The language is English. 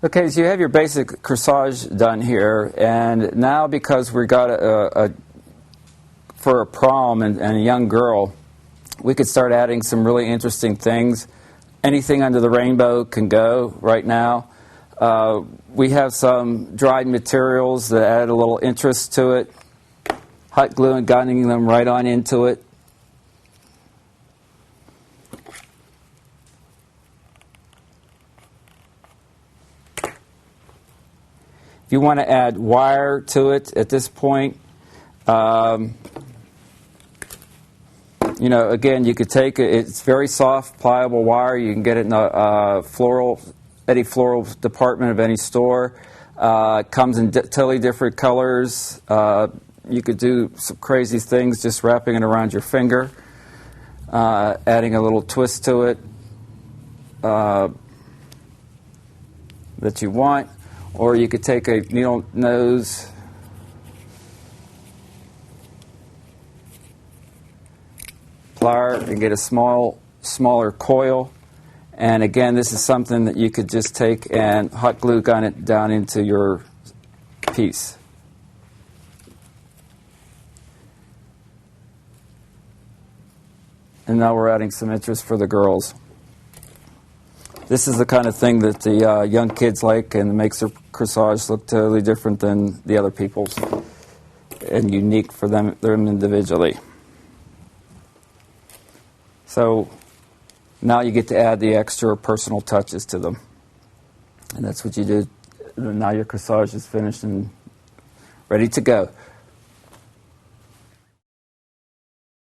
Okay, so you have your basic corsage done here, and now because we got for a prom and a young girl, we could start adding some really interesting things. Anything under the rainbow can go right now. We have some dried materials that add a little interest to it. Hot glue and gunning them right on into it. If you want to add wire to it at this point, you know, again, you could take it. It's very soft, pliable wire. You can get it in a any floral department of any store. It comes in totally different colors. You could do some crazy things just wrapping it around your finger, adding a little twist to it that you want. Or you could take a needle nose, plier, and get a smaller coil. And again, this is something that you could just take and hot glue gun it down into your piece. And now we're adding some interest for the girls. This is the kind of thing that the young kids like, and it makes their corsage look totally different than the other people's, and unique for them individually. So now you get to add the extra personal touches to them, and that's what you do. Now your corsage is finished and ready to go.